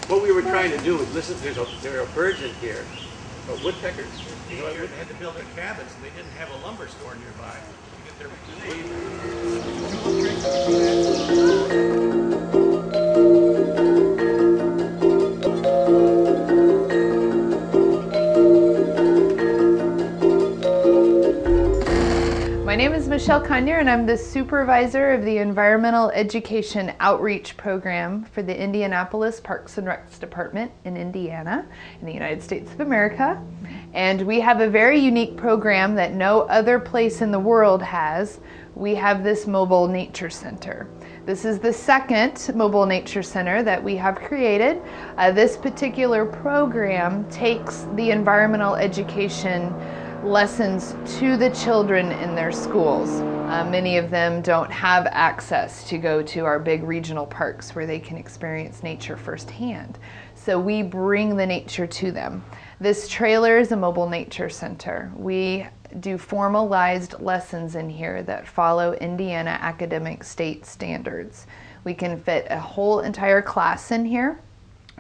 what we were trying to do, listen, there are birds in here, but woodpeckers, They had to build their cabins, and they didn't have a lumber store nearby to get their food. My name is Michelle Conyer, and I'm the supervisor of the Environmental Education Outreach Program for the Indianapolis Parks and Recs Department in Indiana, in the United States of America. And we have a very unique program that no other place in the world has. We have this mobile nature center. This is the second mobile nature center that we have created. This particular program takes the environmental education lessons to the children in their schools. Many of them don't have access to go to our big regional parks where they can experience nature firsthand. So we bring the nature to them. This trailer is a mobile nature center. We do formalized lessons in here that follow Indiana academic state standards. We can fit a whole entire class in here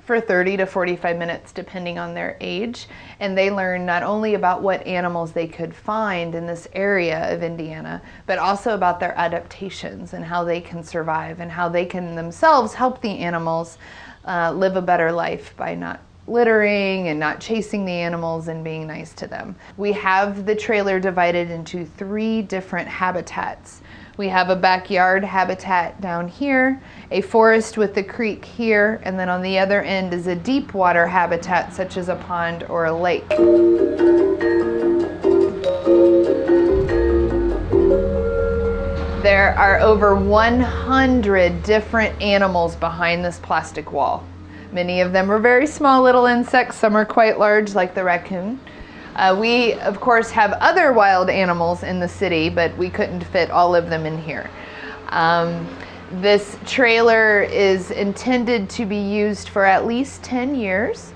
for 30 to 45 minutes depending on their age, and they learn not only about what animals they could find in this area of Indiana, but also about their adaptations and how they can survive and how they can themselves help the animals live a better life by not littering and not chasing the animals and being nice to them. We have the trailer divided into 3 different habitats. We have a backyard habitat down here, a forest with the creek here, and then on the other end is a deep water habitat such as a pond or a lake. There are over 100 different animals behind this plastic wall. Many of them are very small little insects, some are quite large like the raccoon. We, of course, have other wild animals in the city, but we couldn't fit all of them in here. This trailer is intended to be used for at least 10 years.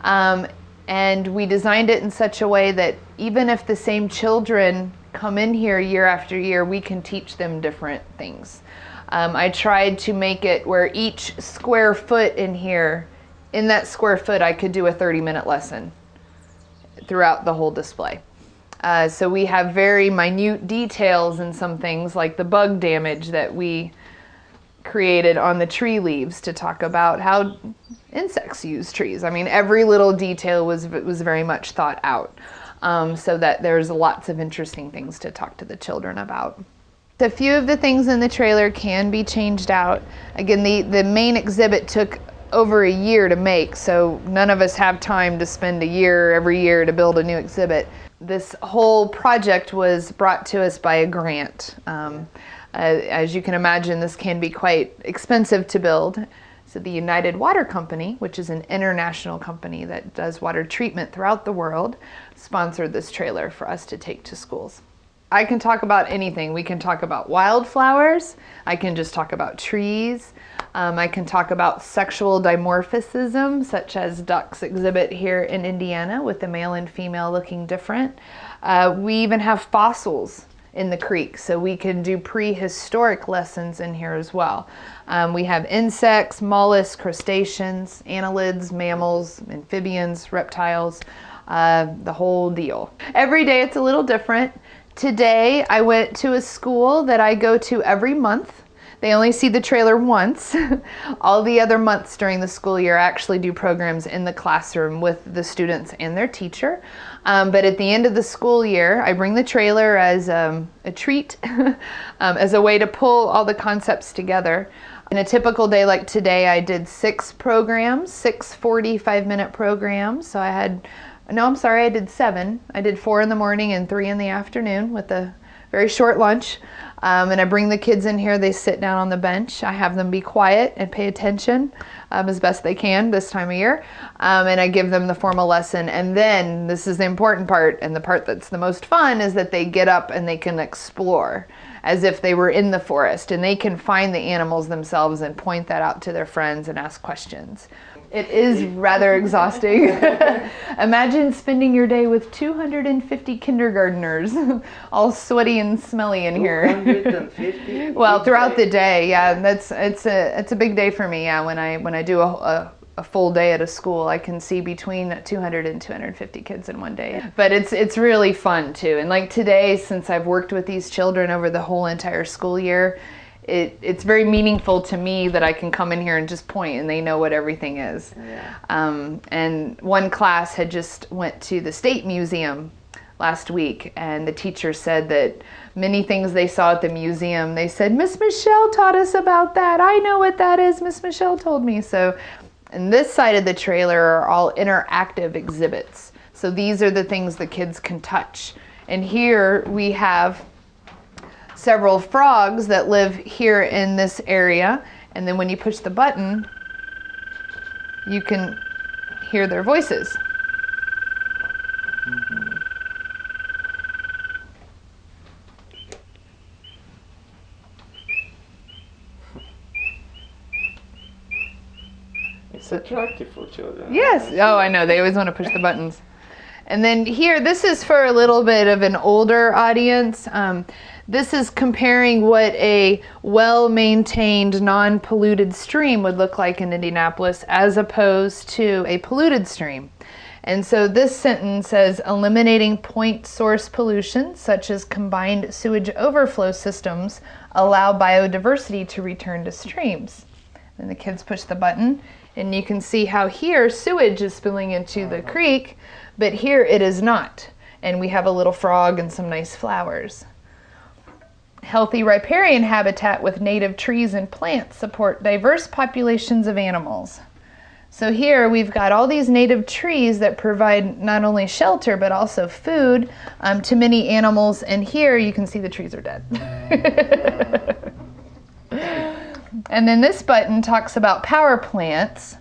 And we designed it in such a way that even if the same children come in here year after year, we can teach them different things. I tried to make it where each square foot in here, in that square foot, I could do a 30-minute lesson throughout the whole display. So we have very minute details in some things like the bug damage that we created on the tree leaves to talk about how insects use trees. I mean, every little detail was very much thought out, so that there's lots of interesting things to talk to the children about. A few of the things in the trailer can be changed out. Again, the main exhibit took over a year to make, so none of us have time to spend a year every year to build a new exhibit. This whole project was brought to us by a grant. As you can imagine, this can be quite expensive to build. So the United Water Company, which is an international company that does water treatment throughout the world, sponsored this trailer for us to take to schools. I can talk about anything. We can talk about wildflowers. I can just talk about trees. I can talk about sexual dimorphism, such as ducks exhibit here in Indiana with the male and female looking different. We even have fossils in the creek, so we can do prehistoric lessons in here as well. We have insects, mollusks, crustaceans, annelids, mammals, amphibians, reptiles, the whole deal. Every day it's a little different. Today I went to a school that I go to every month. They only see the trailer once. All the other months during the school year I actually do programs in the classroom with the students and their teacher. But at the end of the school year, I bring the trailer as a treat, as a way to pull all the concepts together. In a typical day like today, I did 6 programs, 6 45-minute programs. So I did 7. I did 4 in the morning and 3 in the afternoon with a very short lunch. And I bring the kids in here, they sit down on the bench. I have them be quiet and pay attention as best they can this time of year. And I give them the formal lesson. And then, this is the important part, and the part that's the most fun, is that they get up and they can explore as if they were in the forest. And they can find the animals themselves and point that out to their friends and ask questions. It is rather exhausting. Imagine spending your day with 250 kindergartners, all sweaty and smelly in here. 250? Well, throughout the day, yeah. It's a big day for me. Yeah, when I do a a full day at a school. I can see between 200 and 250 kids in one day. But it's really fun too. And like today, since I've worked with these children over the whole entire school year, it's very meaningful to me that I can come in here and just point and they know what everything is. Yeah. And one class had just went to the State Museum last week, and the teacher said that many things they saw at the museum, they said, Miss Michelle taught us about that. I know what that is. Miss Michelle told me. So, and this side of the trailer are all interactive exhibits. So these are the things the kids can touch. And here we have several frogs that live here in this area. And then when you push the button, you can hear their voices. It's attractive for children. Yes. Oh, I know. They always want to push the buttons. And then here, this is for a little bit of an older audience. This is comparing what a well-maintained, non-polluted stream would look like in Indianapolis as opposed to a polluted stream. And so this sentence says, eliminating point source pollution, such as combined sewage overflow systems, allow biodiversity to return to streams. And the kids push the button, and you can see how here sewage is spilling into the creek, but here it is not. And we have a little frog and some nice flowers. Healthy riparian habitat with native trees and plants support diverse populations of animals. So here we've got all these native trees that provide not only shelter but also food to many animals, and here you can see the trees are dead. And then this button talks about power plants.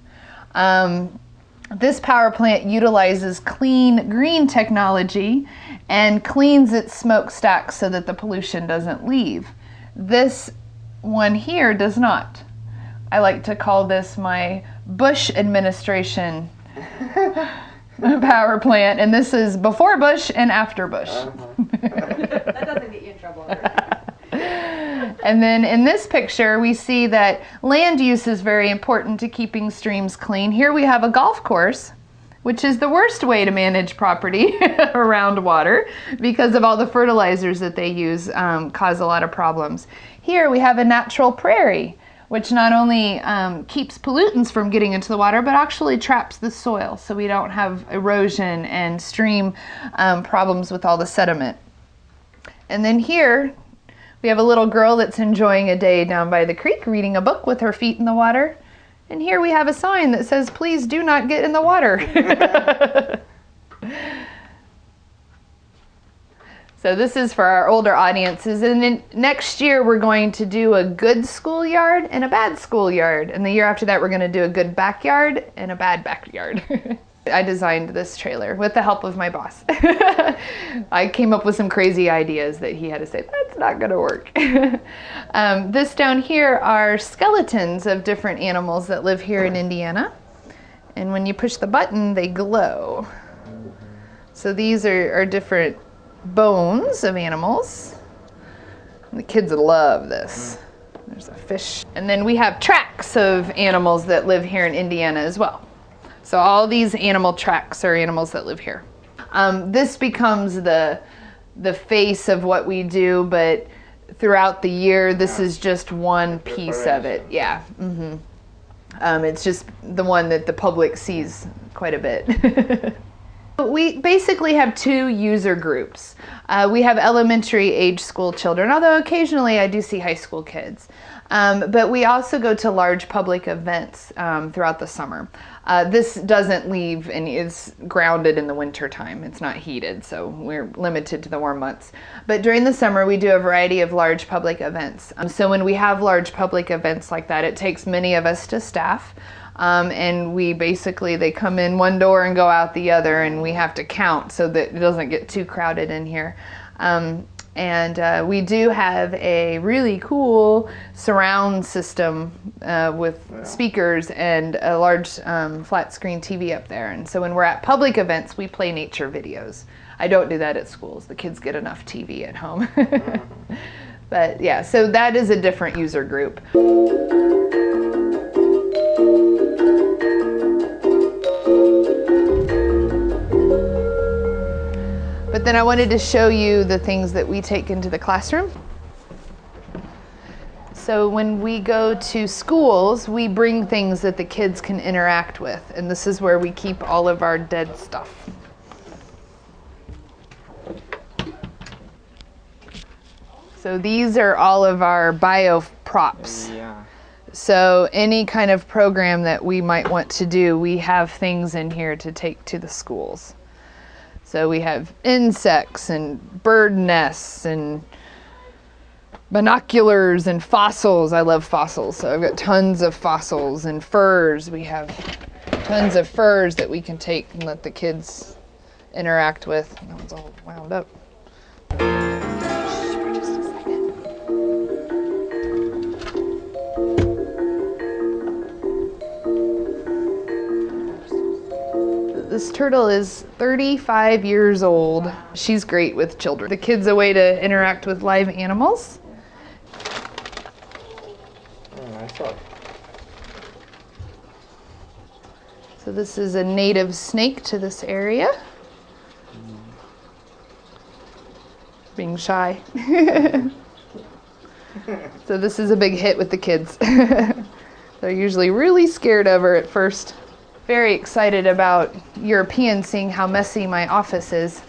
This power plant utilizes clean green technology and cleans its smokestacks so that the pollution doesn't leave. This one here does not. I like to call this my Bush administration power plant, and this is before Bush and after Bush. That doesn't get you in trouble. And then in this picture, we see that land use is very important to keeping streams clean. Here we have a golf course, which is the worst way to manage property around water because of all the fertilizers that they use cause a lot of problems. Here we have a natural prairie, which not only keeps pollutants from getting into the water, but actually traps the soil so we don't have erosion and stream problems with all the sediment. And then here, we have a little girl that's enjoying a day down by the creek reading a book with her feet in the water. And here we have a sign that says, please do not get in the water. So this is for our older audiences. And then next year we're going to do a good schoolyard and a bad schoolyard. And the year after that we're going to do a good backyard and a bad backyard. I designed this trailer with the help of my boss. I came up with some crazy ideas that he had to say, that's not gonna work. This down here are skeletons of different animals that live here in Indiana. And when you push the button, they glow. So these are different bones of animals. And the kids love this. There's a fish. And then we have tracks of animals that live here in Indiana as well. So all these animal tracks are animals that live here. This becomes the face of what we do, but throughout the year, this is just one piece of it. Yeah. It's just the one that the public sees quite a bit. We basically have two user groups. We have elementary age school children, although occasionally I do see high school kids. But we also go to large public events throughout the summer. This doesn't leave and is grounded in the winter time. It's not heated, so we're limited to the warm months. But during the summer, we do a variety of large public events. So when we have large public events like that, it takes many of us to staff. And we basically, they come in one door and go out the other, and we have to count so that it doesn't get too crowded in here. And we do have a really cool surround system with speakers and a large flat screen TV up there. And so when we're at public events, we play nature videos. I don't do that at schools. The kids get enough TV at home. But yeah, so that is a different user group. then I wanted to show you the things that we take into the classroom. So when we go to schools, we bring things that the kids can interact with, and this is where we keep all of our dead stuff. So these are all of our bio props. Yeah. So any kind of program that we might want to do, we have things in here to take to the schools. So we have insects and bird nests and binoculars and fossils. I love fossils, so I've got tons of fossils and furs. We have tons of furs that we can take and let the kids interact with. That one's all wound up. Shh, for just a second. This turtle is 35 years old. She's great with children. The kid's a way to interact with live animals. So this is a native snake to this area. Being shy. So this is a big hit with the kids. They're usually really scared of her at first. Very excited about Europeans seeing how messy my office is.